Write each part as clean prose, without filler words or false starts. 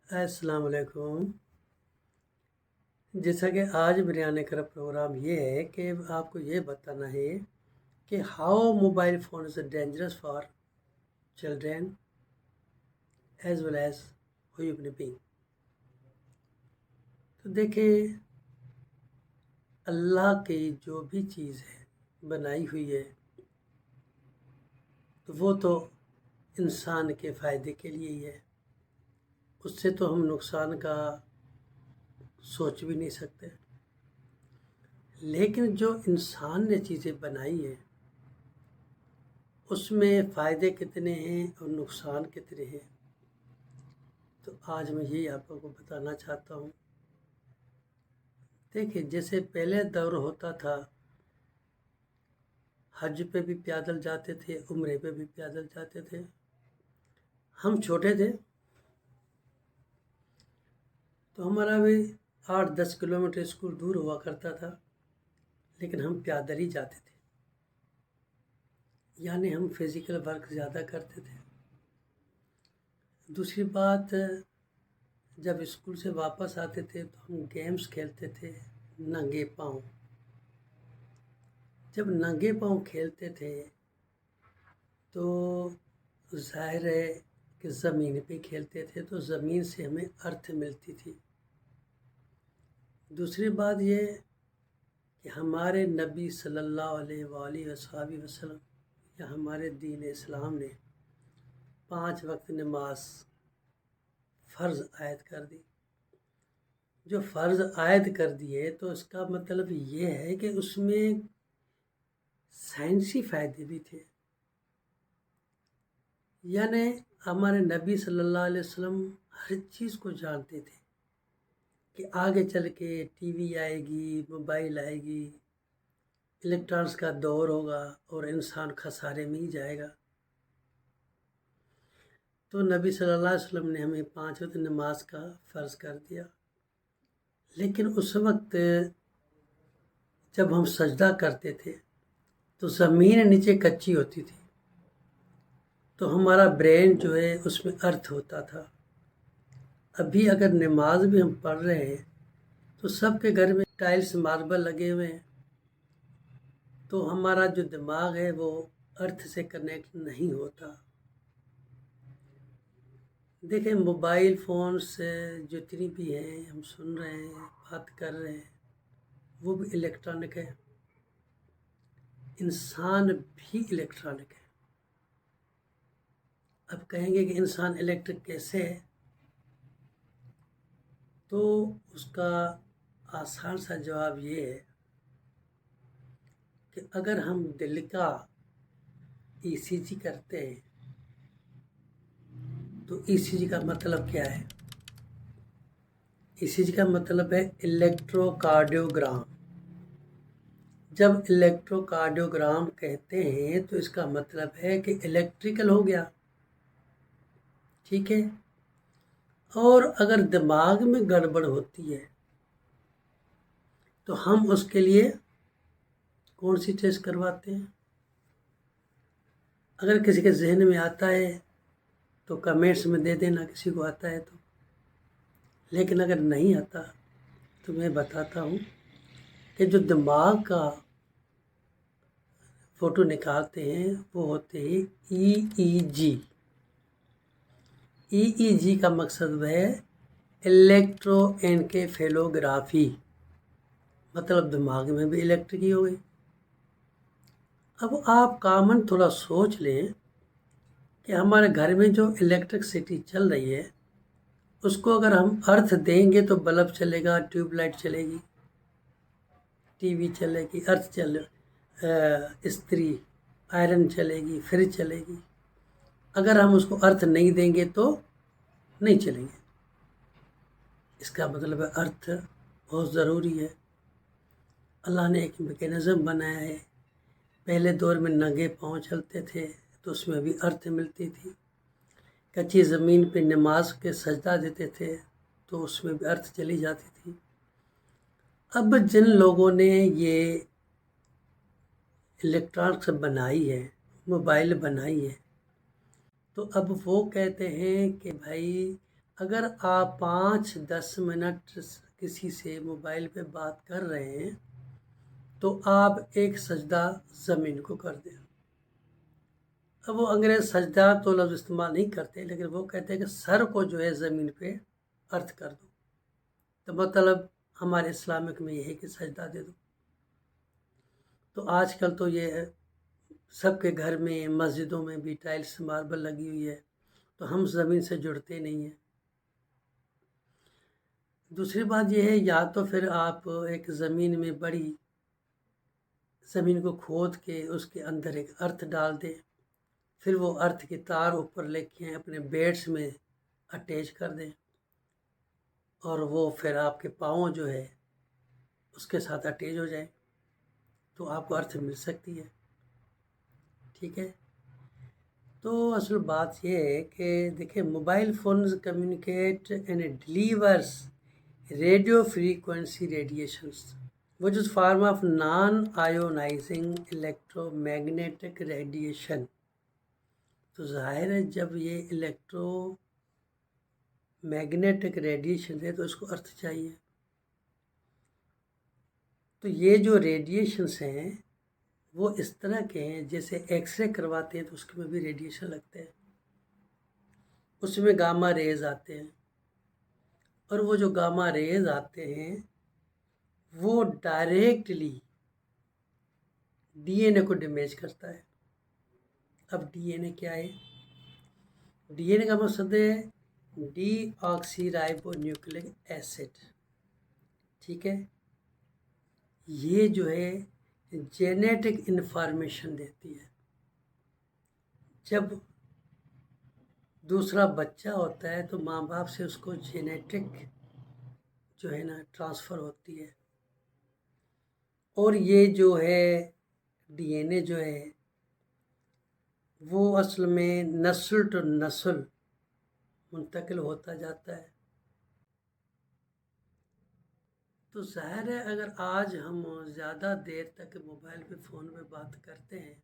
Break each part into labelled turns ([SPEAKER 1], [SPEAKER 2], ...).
[SPEAKER 1] السلام علیکم۔ جیسا کہ آج میرے آنے کا پروگرام یہ ہے کہ آپ کو یہ بتانا ہے کہ how mobile phone is dangerous for children as well as human being. تو دیکھیں، اللہ کی جو بھی چیز ہے بنائی ہوئی ہے تو وہ تو انسان کے فائدے کے لیے ہی ہے، اس سے تو ہم نقصان کا سوچ بھی نہیں سکتے۔ لیکن جو انسان نے چیزیں بنائی ہیں اس میں فائدے کتنے ہیں اور نقصان کتنے ہیں، تو آج میں یہی آپ کو بتانا چاہتا ہوں۔ دیکھیں، جیسے پہلے دور ہوتا تھا، حج پہ بھی پیدل جاتے تھے، عمرے پہ بھی پیدل جاتے تھے۔ ہم چھوٹے تھے تو ہمارا بھی 8-10 کلومیٹر اسکول دور ہوا کرتا تھا، لیکن ہم پیدل ہی جاتے تھے، یعنی ہم فزیکل ورک زیادہ کرتے تھے۔ دوسری بات، جب اسکول سے واپس آتے تھے تو ہم گیمز کھیلتے تھے ننگے پاؤں۔ جب ننگے پاؤں کھیلتے تھے تو ظاہر ہے کہ زمین پہ کھیلتے تھے تو زمین سے ہمیں ارتھ ملتی تھی۔ دوسری بات یہ کہ ہمارے نبی صلی اللہ علیہ وآلہ وسلم یا ہمارے دین اسلام نے 5 وقت نماز فرض عائد کر دی۔ جو فرض عائد کر دیے تو اس کا مطلب یہ ہے کہ اس میں سائنسی فائدے بھی تھے، یعنی ہمارے نبی صلی اللہ علیہ وسلم ہر چیز کو جانتے تھے کہ آگے چل کے ٹی وی آئے گی، موبائل آئے گی، الیکٹرانکس کا دور ہوگا اور انسان خسارے میں ہی جائے گا۔ تو نبی صلی اللہ علیہ وسلم نے ہمیں 5 وقت نماز کا فرض کر دیا۔ لیکن اس وقت جب ہم سجدہ کرتے تھے تو زمین نیچے کچی ہوتی تھی، تو ہمارا برین جو ہے اس میں ارتھ ہوتا تھا۔ ابھی اگر نماز بھی ہم پڑھ رہے ہیں تو سب کے گھر میں ٹائلس ماربل لگے ہوئے ہیں، تو ہمارا جو دماغ ہے وہ ارتھ سے کنیکٹ نہیں ہوتا۔ دیکھیں، موبائل فون سے جتنی بھی ہیں ہم سن رہے ہیں، بات کر رہے ہیں، وہ بھی الیکٹرانک ہے۔ انسان بھی الیکٹرانک ہے۔ اب کہیں گے کہ انسان الیکٹرک کیسے ہے، تو اس کا آسان سا جواب یہ ہے کہ اگر ہم دل کا ای سی جی کرتے ہیں تو ای سی جی کا مطلب کیا ہے؟ ای سی جی کا مطلب ہے الیکٹرو کارڈیوگرام۔ جب الیکٹرو کارڈیوگرام کہتے ہیں تو اس کا مطلب ہے کہ الیکٹریکل ہو گیا، ٹھیک ہے۔ اور اگر دماغ میں گڑبڑ ہوتی ہے تو ہم اس کے لیے کون سی ٹیسٹ کرواتے ہیں؟ اگر کسی کے ذہن میں آتا ہے تو کمنٹس میں دے دینا کسی کو آتا ہے تو، لیکن اگر نہیں آتا تو میں بتاتا ہوں کہ جو دماغ کا فوٹو نکالتے ہیں وہ ہوتے ہیں ای ای جی۔ ای ای جی کا مقصد ہے الیکٹرو انکیفیلوگرافی، مطلب دماغ میں بھی الیکٹرک ہو گئی۔ اب آپ کامن تھوڑا سوچ لیں کہ ہمارے گھر میں جو الیکٹرکسٹی چل رہی ہے اس کو اگر ہم ارتھ دیں گے تو بلب چلے گا، ٹیوب لائٹ چلے گی، ٹی وی چلے گی، استری آئرن چلے گی، فریج چلے گی۔ اگر ہم اس کو ارتھ نہیں دیں گے تو نہیں چلیں گے۔ اس کا مطلب ہے ارتھ بہت ضروری ہے۔ اللہ نے ایک میکینزم بنایا ہے۔ پہلے دور میں ننگے پاؤں چلتے تھے تو اس میں بھی ارتھ ملتی تھی۔ کچی زمین پہ نماز کے سجدہ دیتے تھے تو اس میں بھی ارتھ چلی جاتی تھی۔ اب جن لوگوں نے یہ الیکٹرانکس بنائی ہے، موبائل بنائی ہے، تو اب وہ کہتے ہیں کہ بھائی اگر آپ 5-10 منٹ کسی سے موبائل پہ بات کر رہے ہیں تو آپ ایک سجدہ زمین کو کر دیں۔ اب وہ انگریز سجدہ تو لفظ استعمال نہیں کرتے، لیکن وہ کہتے ہیں کہ سر کو جو ہے زمین پہ ارتھ کر دو، تو مطلب ہمارے اسلامک میں یہ ہے کہ سجدہ دے دو۔ تو آج کل تو یہ سب کے گھر میں مسجدوں میں بھی ٹائلس ماربل لگی ہوئی ہے، تو ہم زمین سے جڑتے نہیں ہیں۔ دوسری بات یہ ہے، یا تو پھر آپ ایک زمین میں بڑی زمین کو کھود کے اس کے اندر ایک ارتھ ڈال دیں، پھر وہ ارتھ کی تار اوپر لے کے اپنے بیڈس میں اٹیچ کر دیں، اور وہ پھر آپ کے پاؤں جو ہے اس کے ساتھ اٹیچ ہو جائیں، تو آپ کو ارتھ مل سکتی ہے۔ ٹھیک ہے، تو اصل بات یہ ہے کہ دیکھیں، mobile phones communicate and delivers radio frequency radiations which is form of non-ionizing electromagnetic radiation۔ تو ظاہر ہے جب یہ الیکٹرو میگنیٹک ریڈیشن ہے تو اس کو ارتھ چاہیے۔ تو یہ جو ریڈیشنز ہیں وہ اس طرح کے ہیں، جیسے ایکس رے کرواتے ہیں تو اس میں بھی ریڈیشن لگتے ہیں، اس میں گاما ریز آتے ہیں، اور وہ جو گاما ریز آتے ہیں وہ ڈائریکٹلی ڈی این اے کو ڈیمیج کرتا ہے۔ اب ڈی این اے کیا ہے؟ ڈی این اے کا مقصد ہے ڈی آکسی رائبو نیوکلک ایسڈ۔ ٹھیک ہے، یہ جو ہے جینیٹک انفارمیشن دیتی ہے۔ جب دوسرا بچہ ہوتا ہے تو ماں باپ سے اس کو جینیٹک جو ہے نا ٹرانسفر ہوتی ہے، اور یہ جو ہے ڈی این اے جو ہے وہ اصل میں نسل ٹو نسل منتقل ہوتا جاتا ہے۔ تو ظاہر ہے اگر آج ہم زیادہ دیر تک موبائل پہ فون پہ بات کرتے ہیں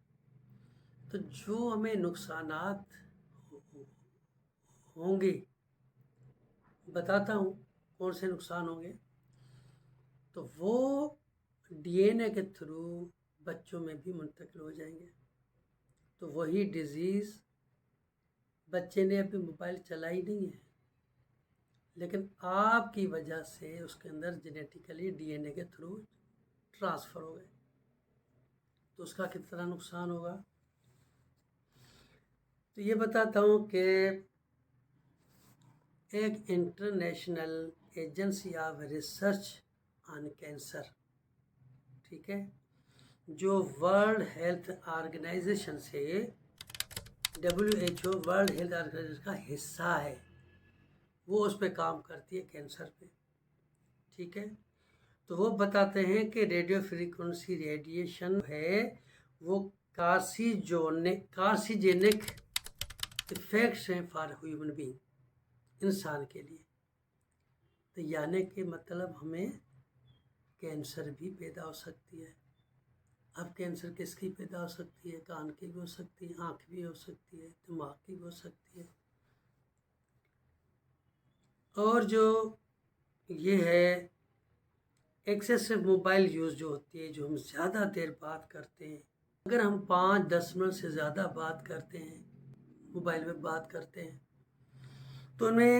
[SPEAKER 1] تو جو ہمیں نقصانات ہوں گے، بتاتا ہوں کون سے نقصان ہوں گے، تو وہ ڈی این اے کے تھرو بچوں میں بھی منتقل ہو جائیں گے۔ تو وہی ڈیزیز بچے نے ابھی موبائل چلائی نہیں ہے، لیکن آپ کی وجہ سے اس کے اندر جینیٹیکلی ڈی این اے کے تھرو ٹرانسفر ہو گئے، تو اس کا کتنا نقصان ہوگا۔ تو یہ بتاتا ہوں کہ ایک international agency of research on cancer, ٹھیک ہے، جو ورلڈ ہیلتھ آرگنائزیشن سے WHO ورلڈ ہیلتھ آرگنائزیشن کا حصہ ہے، وہ اس پہ کام کرتی ہے کینسر پہ۔ ٹھیک ہے، تو وہ بتاتے ہیں کہ ریڈیو فریکوینسی ریڈیشن ہے وہ کارسیجینک افیکٹس ہیں فار ہیومن بینگ، انسان کے لیے۔ تو یعنی کہ مطلب ہمیں کینسر بھی پیدا ہو سکتی ہے۔ اب کینسر کس کی پیدا ہو سکتی ہے؟ کان کی بھی ہو سکتی ہے، آنکھ بھی ہو سکتی ہے، دماغ کی بھی ہو سکتی ہے۔ اور جو یہ ہے ایکسیسو موبائل یوز جو ہوتی ہے، جو ہم زیادہ دیر بات کرتے ہیں، اگر ہم 5-10 منٹ سے زیادہ بات کرتے ہیں، موبائل میں بات کرتے ہیں، تو انہیں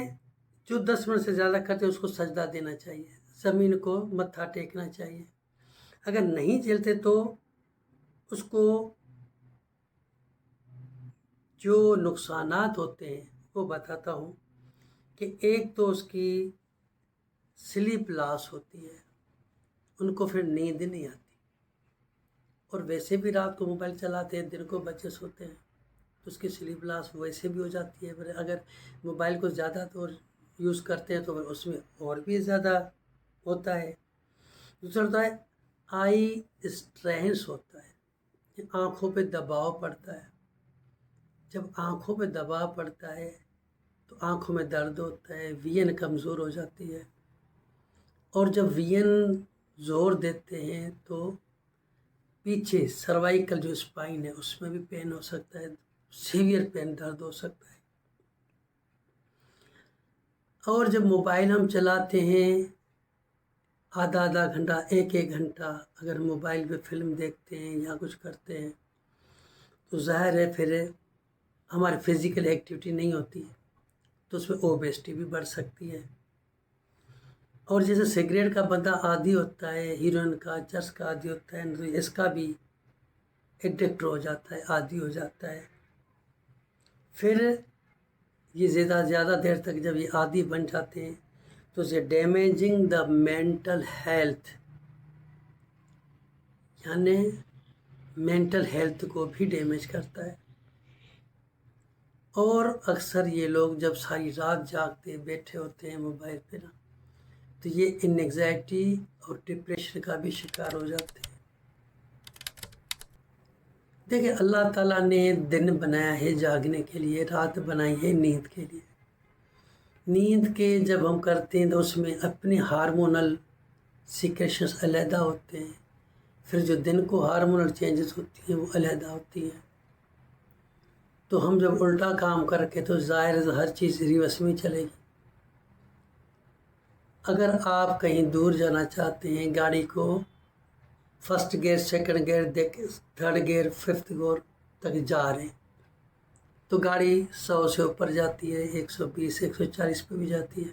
[SPEAKER 1] جو 10 منٹ سے زیادہ کرتے ہیں اس کو سجدہ دینا چاہیے، زمین کو متھا ٹیکنا چاہیے۔ اگر نہیں چلتے تو اس کو جو نقصانات ہوتے ہیں وہ بتاتا ہوں کہ ایک تو اس کی سلیپ لاس ہوتی ہے، ان کو پھر نیند نہیں آتی، اور ویسے بھی رات کو موبائل چلاتے ہیں، دن کو بچے سوتے ہیں، تو اس کی سلیپ لاس ویسے بھی ہو جاتی ہے۔ پھر اگر موبائل کو زیادہ طور یوز کرتے ہیں تو پھر اس میں اور بھی زیادہ ہوتا ہے۔ دوسرا ہوتا ہے آئی اسٹرینس ہوتا ہے، آنکھوں پہ دباؤ پڑتا ہے۔ جب آنکھوں پہ دباؤ پڑتا ہے تو آنکھوں میں درد ہوتا ہے، وین کمزور ہو جاتی ہے، اور جب وین زور دیتے ہیں تو پیچھے سروائیکل جو اسپائن ہے اس میں بھی پین ہو سکتا ہے، سیویئر پین، درد ہو سکتا ہے۔ اور جب موبائل ہم چلاتے ہیں آدھا آدھا گھنٹہ ایک ایک گھنٹہ اگر موبائل پہ فلم دیکھتے ہیں یا کچھ کرتے ہیں تو ظاہر ہے پھر ہماری فزیکل ایکٹیویٹی نہیں ہوتی ہے، تو اس میں اوبیسٹی بھی بڑھ سکتی ہے۔ اور جیسے سگریٹ کا بندہ عادی ہوتا ہے، ہیروئن کا، چرس کا عادی ہوتا ہے، تو اس کا بھی ایڈکٹ ہو جاتا ہے، عادی ہو جاتا ہے۔ پھر یہ زیادہ دیر تک جب یہ عادی بن جاتے ہیں تو اسے ڈیمیجنگ دا مینٹل ہیلتھ، یعنی مینٹل ہیلتھ کو بھی ڈیمیج کرتا ہے۔ اور اکثر یہ لوگ جب ساری رات جاگتے بیٹھے ہوتے ہیں موبائل پہ نا، تو یہ انگزائٹی اور ڈپریشن کا بھی شکار ہو جاتے ہیں۔ دیکھیں اللہ تعالیٰ نے دن بنایا ہے جاگنے کے لیے، رات بنائی ہے نیند کے لیے۔ نیند کے جب ہم کرتے ہیں تو اس میں اپنے ہارمونل سیکریشنز علیحدہ ہوتے ہیں، پھر جو دن کو ہارمونل چینجز ہوتی ہیں وہ علیحدہ ہوتی ہیں۔ تو ہم جب الٹا کام کر کے تو ظاہر ہر چیز ریورس میں چلے گی۔ اگر آپ کہیں دور جانا چاہتے ہیں، گاڑی کو first gear, second gear, third gear, fifth gear تک جا رہے ہیں تو گاڑی 100 سے اوپر جاتی ہے، 120 140 پہ بھی جاتی ہے۔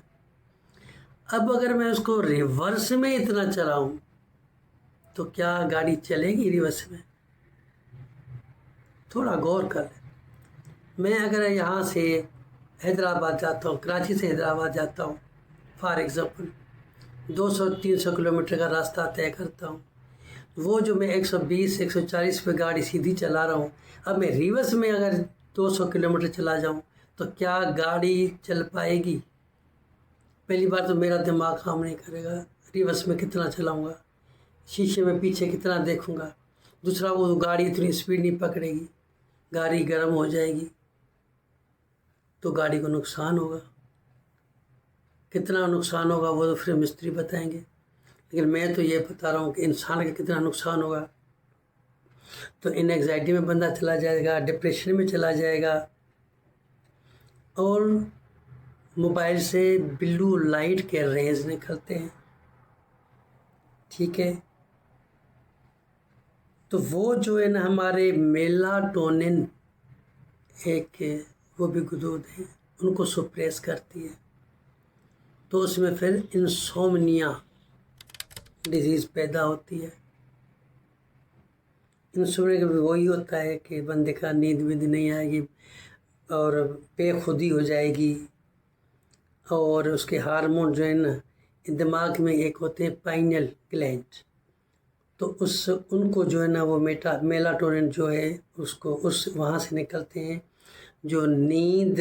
[SPEAKER 1] اب اگر میں اس کو ریورس میں اتنا چلاؤں تو کیا گاڑی چلے گی ریورس میں؟ تھوڑا غور کر لیں۔ میں اگر یہاں سے حیدرآباد جاتا ہوں، کراچی سے حیدرآباد جاتا ہوں، فار ایگزامپل 200-300 کلومیٹر کا راستہ طے کرتا ہوں، وہ جو میں 120 140 پہ گاڑی سیدھی چلا رہا ہوں، اب میں ریورس میں اگر 200 کلومیٹر چلا جاؤں تو کیا گاڑی چل پائے گی؟ پہلی بار تو میرا دماغ کام نہیں کرے گا، ریورس میں کتنا چلاؤں گا، شیشے میں پیچھے کتنا دیکھوں گا۔ دوسرا وہ گاڑی اتنی سپیڈ نہیں پکڑے گی، گاڑی گرم ہو جائے گی تو گاڑی کو نقصان ہوگا۔ کتنا نقصان ہوگا وہ تو پھر مستری بتائیں گے، لیکن میں تو یہ بتا رہا ہوں کہ انسان کا کتنا نقصان ہوگا۔ تو انگزائٹی میں بندہ چلا جائے گا، ڈپریشن میں چلا جائے گا۔ اور موبائل سے بلو لائٹ کے ریز نکلتے ہیں، ٹھیک ہے، تو وہ جو ہے نا ہمارے میلاٹونن ایک وہ بھی غدود ہیں، ان کو سپریس کرتی ہے، تو اس میں پھر انسومنیا ڈیزیز پیدا ہوتی ہے۔ انسومنیا کا وہی ہوتا ہے کہ بندے کا نیند وند نہیں آئے گی اور بے خودی ہو جائے گی، اور اس کے ہارمون جو ہے نا دماغ میں ایک ہوتے ہیں پائنل گلینڈ، تو ان کو جو ہے نا وہ میلاٹونن جو ہے اس کو وہاں سے نکلتے ہیں جو نیند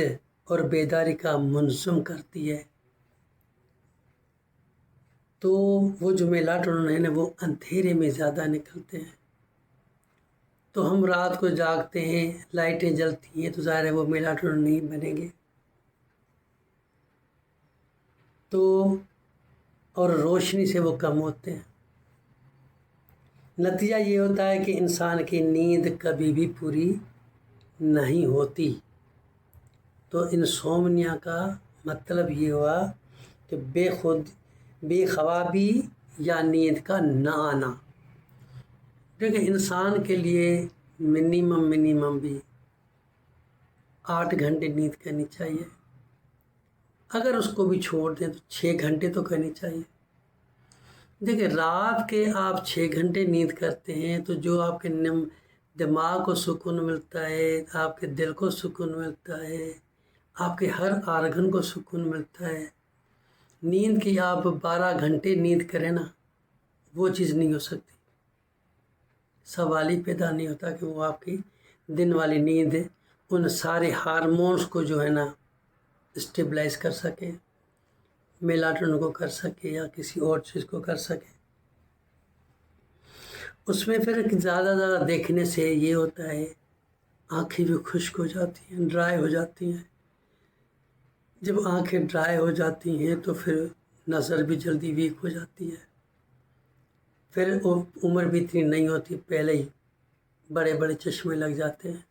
[SPEAKER 1] اور بیداری کا منظم کرتی ہے۔ تو وہ جو میلاٹونن ہے نا وہ اندھیرے میں زیادہ نکلتے ہیں، تو ہم رات کو جاگتے ہیں، لائٹیں جلتی ہیں تو ظاہر ہے وہ میلاٹونن نہیں بنیں گے، تو اور روشنی سے وہ کم ہوتے ہیں۔ نتیجہ یہ ہوتا ہے کہ انسان کی نیند کبھی بھی پوری نہیں ہوتی۔ تو انسومنیا کا مطلب یہ ہوا کہ بے خوابی یا نیند کا نہ آنا۔ دیکھیں انسان کے لیے منیمم بھی 8 گھنٹے نیند کرنی چاہیے، اگر اس کو بھی چھوڑ دیں تو 6 گھنٹے تو کرنی چاہیے۔ دیکھیں رات کے آپ 6 گھنٹے نیند کرتے ہیں تو جو آپ کے دماغ کو سکون ملتا ہے، آپ کے دل کو سکون ملتا ہے، آپ کے ہر آرگن کو سکون ملتا ہے۔ نیند کی آپ 12 گھنٹے نیند کریں نا، وہ چیز نہیں ہو سکتی، سوال ہی پیدا نہیں ہوتا کہ وہ آپ کی دن والی نیند ان سارے ہارمونز کو جو ہے نا اسٹیبلائز کر سکے، میلاٹونن کو کر سکے یا کسی اور چیز کو کر سکے۔ اس میں پھر زیادہ دیکھنے سے یہ ہوتا ہے آنکھیں بھی خشک ہو جاتی ہیں، ڈرائی ہو جاتی ہیں۔ جب آنکھیں ڈرائی ہو جاتی ہیں تو پھر نظر بھی جلدی ویک ہو جاتی ہے، پھر عمر بھی اتنی نہیں ہوتی، پہلے ہی بڑے چشمے لگ جاتے ہیں۔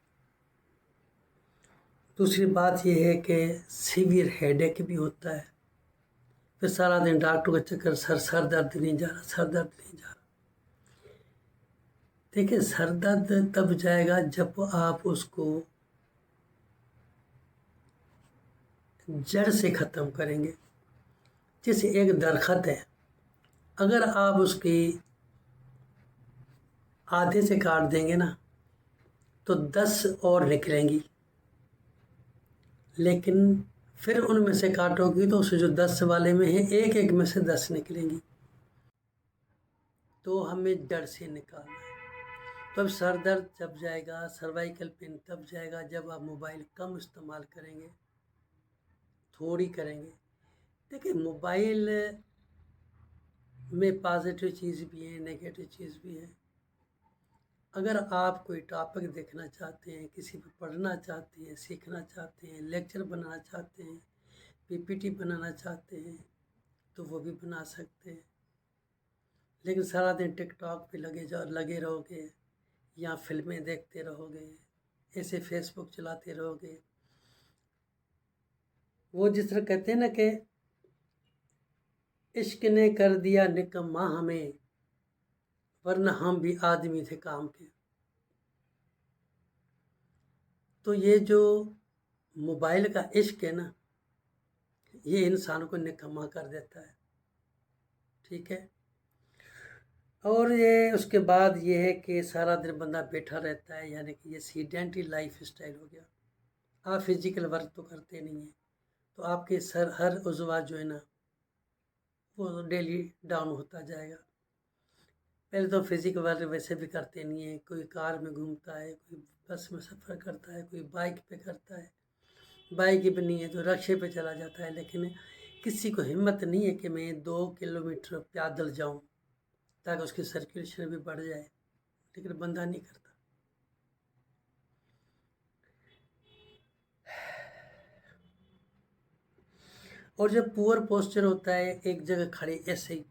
[SPEAKER 1] دوسری بات یہ ہے کہ سیویئر ہیڈ ایک بھی ہوتا ہے، پھر سارا دن ڈاکٹر کا چکر، سر درد نہیں جا رہا، سر درد نہیں جا رہا۔ دیکھیں سر درد تب جائے گا جب آپ اس کو جڑ سے ختم کریں گے۔ جیسے ایک درخت ہے، اگر آپ اس کی آدھے سے کاٹ دیں گے نا تو 10 اور نکلیں گی، لیکن پھر ان میں سے کاٹو گی تو اس جو 10 والے میں ہیں ایک میں سے 10 نکلیں گی۔ تو ہمیں جڑ سے نکالنا ہے۔ تو اب سر درد جب جائے گا، سروائیکل پین تب جائے گا جب آپ موبائل کم استعمال کریں گے، تھوڑی کریں گے۔ دیکھیں موبائل میں پازیٹیو چیز بھی ہے، نیگیٹو چیز بھی ہے۔ اگر آپ کوئی ٹاپک دیکھنا چاہتے ہیں، کسی پہ پڑھنا چاہتے ہیں، سیکھنا چاہتے ہیں، لیکچر بنانا چاہتے ہیں، PPT بنانا چاہتے ہیں تو وہ بھی بنا سکتے ہیں۔ لیکن سارا دن ٹک ٹاک پہ لگے رہو گے، یا فلمیں دیکھتے رہو گے، ایسے فیس بک چلاتے رہو گے، وہ جس طرح کہتے ہیں نا کہ عشق نے کر دیا نکما ہمیں، ورنہ ہم بھی آدمی تھے کام کے۔ تو یہ جو موبائل کا عشق ہے نا، یہ انسان کو نکما کر دیتا ہے، ٹھیک ہے۔ اور یہ اس کے بعد یہ ہے کہ سارا دن بندہ بیٹھا رہتا ہے، یعنی کہ یہ سیڈینٹری لائف اسٹائل ہو گیا۔ آپ فزیکل ورک تو کرتے نہیں ہیں، تو آپ کے ہر عضو جو ہے نا وہ ڈیلی ڈاؤن ہوتا جائے گا۔ پہلے تو فزیکل ورک ویسے بھی کرتے نہیں ہیں، کوئی کار میں گھومتا ہے، کوئی بس میں سفر کرتا ہے، کوئی بائک پہ کرتا ہے، بائک بھی نہیں ہے تو رکشے پہ چلا جاتا ہے، لیکن کسی کو ہمت نہیں ہے کہ میں 2 کلومیٹر پیدل جاؤں تاکہ اس کی سرکولیشن بھی بڑھ جائے، لیکن بندہ نہیں کرتا۔ اور جب پور پوسچر ہوتا ہے ایک جگہ کھڑے ایسے ہی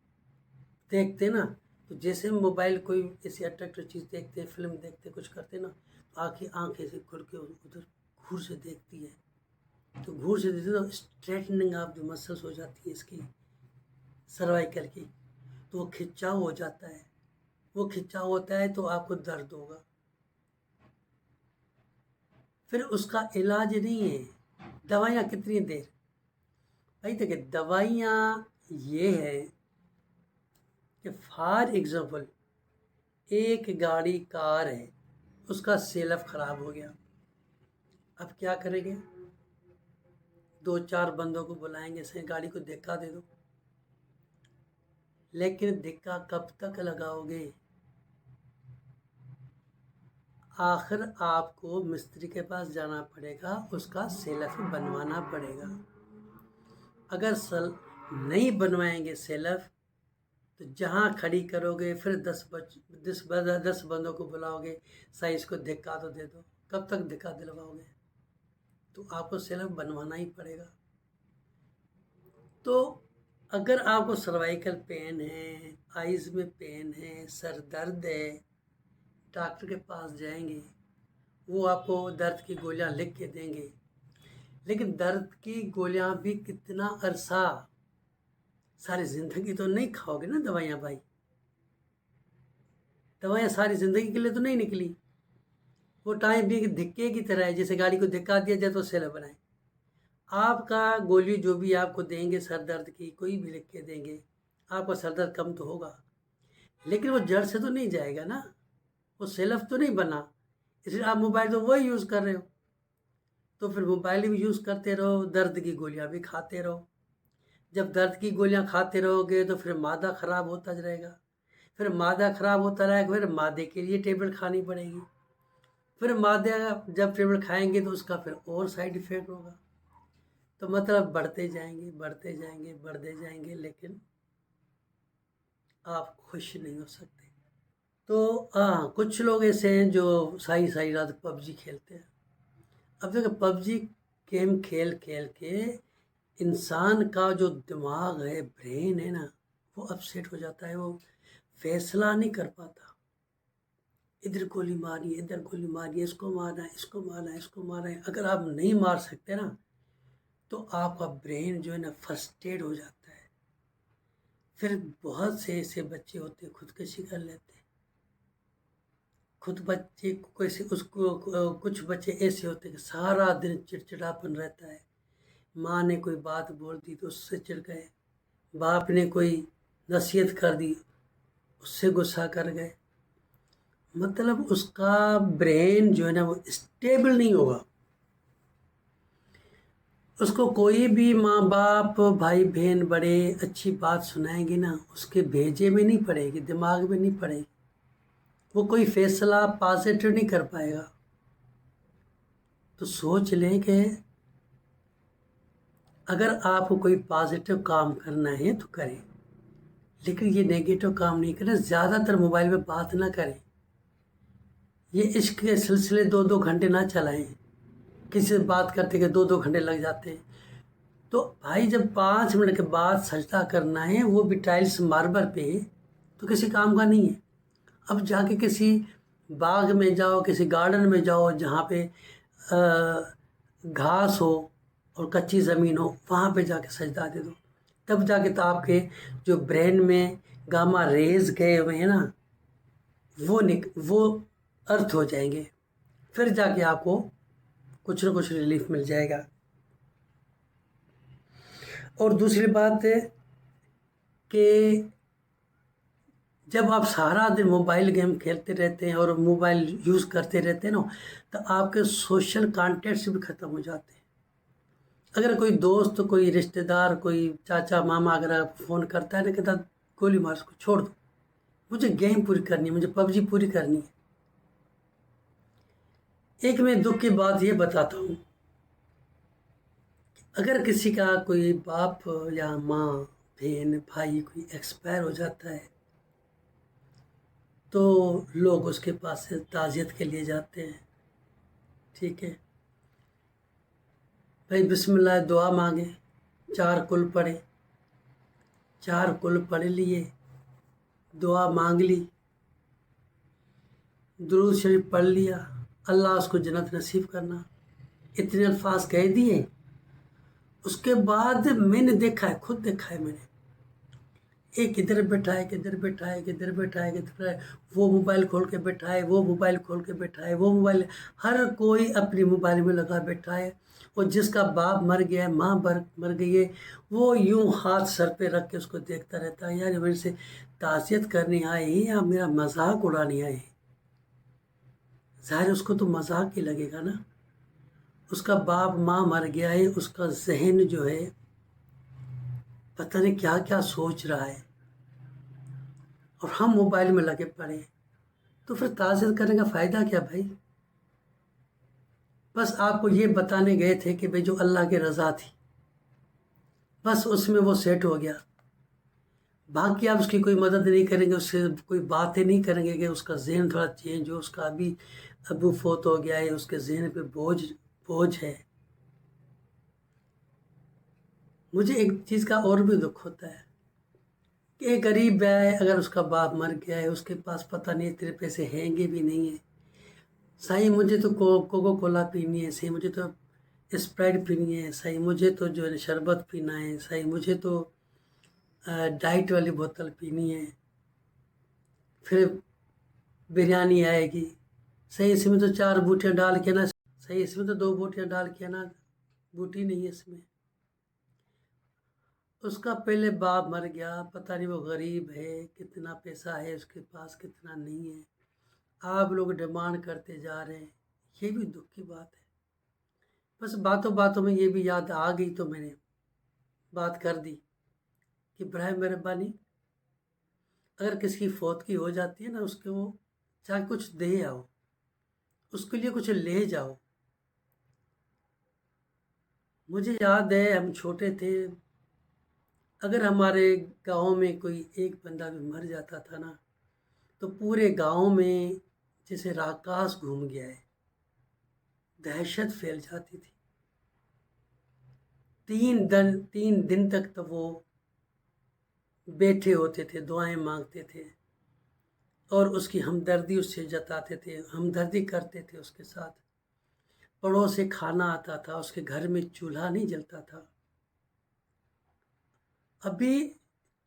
[SPEAKER 1] دیکھتے نا، تو جیسے موبائل کوئی ایسی اٹریکٹیو چیز دیکھتے ہیں، فلم دیکھتے، کچھ کرتے نا، تو آنکھیں سے کھل کے ادھر گھور سے دیکھتی ہے، تو گھور سے دیکھتے تو اسٹریٹننگ آف دی مسلس ہو جاتی ہے اس کی سروائیکل کی، تو وہ کھنچاؤ ہو جاتا ہے، وہ کھنچاؤ ہوتا ہے تو آپ کو درد ہوگا۔ پھر اس کا علاج نہیں ہے دوائیاں کتنی دیر، بھائی دیکھیں دوائیاں یہ ہے کہ فار ایگزامپل ایک گاڑی کار ہے، اس کا سیلف خراب ہو گیا، اب کیا کریں گے؟ 2-4 بندوں کو بلائیں گے، سے گاڑی کو دھکا دے دو، لیکن دھکا کب تک لگاؤ گے؟ آخر آپ کو مستری کے پاس جانا پڑے گا، اس کا سیلف بنوانا پڑے گا۔ اگر نہیں بنوائیں گے سیلف تو جہاں کھڑی کرو گے پھر 10 بندوں کو بلاؤ گے، صحیح اس کو دھکا تو دے دو، کب تک دھکا دلواؤ گے؟ تو آپ کو سیلف بنوانا ہی پڑے گا۔ تو اگر آپ کو سروائیکل پین ہے، آئز میں پین ہے، سر درد ہے، ڈاکٹر کے پاس جائیں گے، وہ آپ کو درد کی گولیاں لکھ کے دیں گے، لیکن درد کی گولیاں بھی کتنا عرصہ، ساری زندگی تو نہیں کھاؤ گے نا دوائیاں بھائی، دوائیاں ساری زندگی کے لیے تو نہیں نکلی، وہ ٹائم بھی دھکے کی طرح ہے، جیسے گاڑی کو دھکا دیا جائے تو سیلف بنائے۔ آپ کا گولی جو بھی آپ کو دیں گے سر درد کی، کوئی بھی لکھ کے دیں گے، آپ کا سر درد کم تو ہوگا، لیکن وہ جڑ سے تو نہیں جائے گا نا، وہ سیلف تو نہیں بنا، اس لیے آپ موبائل تو وہی یوز کر رہے ہو، تو پھر موبائل بھی یوز کرتے رہو، درد کی گولیاں بھی کھاتے رہو۔ جب درد کی گولیاں کھاتے رہو گے تو پھر معدہ خراب ہوتا رہے گا، پھر معدہ خراب ہوتا رہے گا، پھر معدے کے لیے ٹیبلٹ کھانی پڑے گی، پھر معدے جب ٹیبلٹ کھائیں گے تو اس کا پھر اور سائیڈ ایفیکٹ ہوگا، تو مطلب بڑھتے جائیں گے، بڑھتے جائیں گے، بڑھتے جائیں گے، لیکن آپ خوش نہیں ہو سکتے۔ تو کچھ لوگ ایسے ہیں جو ساری رات PUBG کھیلتے ہیں۔ اب دیکھیں PUBG گیم کھیل کے انسان کا جو دماغ ہے، برین ہے نا، وہ اپسیٹ ہو جاتا ہے، وہ فیصلہ نہیں کر پاتا، ادھر گولی مارنی ہے، ادھر گولی مارنی ہے، اس کو مارنا ہے، اس کو مارنا ہے، اس کو مارنا ہے۔ اگر آپ نہیں مار سکتے نا تو آپ کا برین جو ہے نا فرسٹریٹ ہو جاتا ہے، پھر بہت سے ایسے بچے ہوتے خودکشی کر لیتے، خود بچے کیسے اس کو کچھ بچے ایسے ہوتے کہ سارا دن چڑچڑاپن رہتا ہے، ماں نے کوئی بات بول دی تو اس سے چڑ گئے، باپ نے کوئی نصیحت کر دی اس سے غصہ کر گئے، مطلب اس کا برین جو ہے نا وہ اسٹیبل نہیں ہوگا، اس کو کوئی بھی ماں باپ بھائی بہن بڑے اچھی بات سنائیں گے نا اس کے بھیجے میں نہیں پڑے گی، دماغ میں نہیں پڑے گی، وہ کوئی فیصلہ پازیٹیو نہیں کر پائے گا۔ تو سوچ لیں کہ اگر آپ کو کوئی پازیٹیو کام کرنا ہے تو کریں، لیکن یہ نیگیٹو کام نہیں کریں، زیادہ تر موبائل میں بات نہ کریں، یہ عشق کے سلسلے 2-2 گھنٹے نہ چلائیں، کسی سے بات کرتے کہ 2-2 گھنٹے لگ جاتے ہیں۔ تو بھائی جب 5 منٹ کے بعد سجدہ کرنا ہے وہ بھی ٹائلس ماربل پہ، تو کسی کام کا نہیں ہے۔ اب جا کے کسی باغ میں جاؤ، کسی گارڈن میں جاؤ جہاں پہ گھاس ہو اور کچی زمین ہو، وہاں پہ جا کے سجدہ دے دو، تب جا کے تو آپ کے جو برین میں گاما ریز گئے ہوئے ہیں نا وہ ارتھ ہو جائیں گے، پھر جا کے آپ کو کچھ نہ کچھ ریلیف مل جائے گا۔ اور دوسری بات ہے کہ جب آپ سارا دن موبائل گیم کھیلتے رہتے ہیں اور موبائل یوز کرتے رہتے ہیں نا تو آپ کے سوشل کانٹیکٹس بھی ختم ہو جاتے ہیں۔ اگر کوئی دوست، کوئی رشتہ دار، کوئی چاچا ماما اگر آپ فون کرتا ہے نا کہتا گولی مار اس کو، چھوڑ دو، مجھے گیم پوری کرنی ہے، مجھے PUBG پوری کرنی ہے۔ ایک میں دکھ کی بات یہ بتاتا ہوں، اگر کسی کا کوئی باپ یا ماں بہن بھائی کوئی ایکسپائر ہو جاتا ہے تو لوگ اس کے پاس سے تعزیت کے لیے جاتے ہیں، ٹھیک ہے بھائی، بسم اللہ دعا مانگے، 4 کل پڑھے، 4 کل پڑھ لیے، دعا مانگ لی، درود شریف پڑھ لیا، اللہ اس کو جنت نصیب کرنا، اتنے الفاظ کہہ دیے۔ اس کے بعد میں نے دیکھا ہے، خود دیکھا ہے میں نے، ایک ادھر بیٹھا ہے، ادھر بیٹھا ہے، ادھر بیٹھا ہے، ادھر بیٹھا ہے، وہ موبائل کھول کے بیٹھا ہے، وہ موبائل کھول کے بیٹھا ہے، وہ موبائل، ہر کوئی اپنی موبائل میں لگا بیٹھا ہے۔ اور جس کا باپ مر گیا ہے، ماں مر گئی ہے، وہ یوں ہاتھ سر پہ رکھ کے اس کو دیکھتا رہتا ہے، یار میرے سے تعزیت کرنے آئے ہیں یا میرا مذاق اڑانے آئے ہیں؟ ظاہر اس کو تو مذاق ہی لگے گا نا، اس کا باپ ماں مر گیا ہے، اس کا ذہن جو ہے پتہ نہیں کیا کیا سوچ رہا ہے، اور ہم موبائل میں لگے پڑے، تو پھر تعزیت کرنے کا فائدہ کیا بھائی؟ بس آپ کو یہ بتانے گئے تھے کہ بھائی جو اللہ کی رضا تھی بس اس میں وہ سیٹ ہو گیا، باقی آپ اس کی کوئی مدد نہیں کریں گے، اس سے کوئی باتیں نہیں کریں گے کہ اس کا ذہن تھوڑا چینج ہو، اس کا ابھی ابو فوت ہو گیا ہے، اس کے ذہن پہ بوجھ ہے۔ مجھے ایک چیز کا اور بھی دکھ ہوتا ہے کہ ایک غریب ہے، اگر اس کا باپ مر گیا ہے، اس کے پاس پتہ نہیں اتنے پیسے ہیں گے بھی نہیں ہیں، صحیح مجھے تو کوکو کولا پینی ہے، صحیح مجھے تو اسپرائٹ پینی ہے، صحیح مجھے تو جو ہے شربت پینا ہے، صحیح مجھے تو ڈائٹ والی بوتل پینی ہے، پھر بریانی آئے گی، صحیح اس میں تو 4 بوٹیاں ڈال کے نا، صحیح اس میں تو 2 بوٹیاں ڈال کے نا، بوٹی نہیں ہے اس میں، اس کا پہلے باپ مر گیا، پتہ نہیں وہ غریب ہے، کتنا پیسہ ہے اس کے پاس کتنا نہیں ہے، آپ لوگ ڈیمانڈ کرتے جا رہے ہیں، یہ بھی دکھ کی بات ہے۔ بس باتوں باتوں میں یہ بھی یاد آ گئی تو میں نے بات کر دی کہ برائے مہربانی اگر کسی کی فوتگی ہو جاتی ہے نا، اس کو چاہے کچھ دے آؤ، اس کے لیے کچھ لے جاؤ۔ مجھے یاد ہے ہم چھوٹے تھے، اگر ہمارے گاؤں میں کوئی ایک بندہ بھی مر جاتا تھا نا تو پورے گاؤں میں جیسے راکاس گھوم گیا ہے، دہشت پھیل جاتی تھی، 3 دن تک تو وہ بیٹھے ہوتے تھے، دعائیں مانگتے تھے اور اس کی ہمدردی اس سے جتاتے تھے، ہمدردی کرتے تھے اس کے ساتھ، پڑوس سے کھانا آتا تھا، اس کے گھر میں چولہا نہیں جلتا تھا۔ ابھی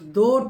[SPEAKER 1] 2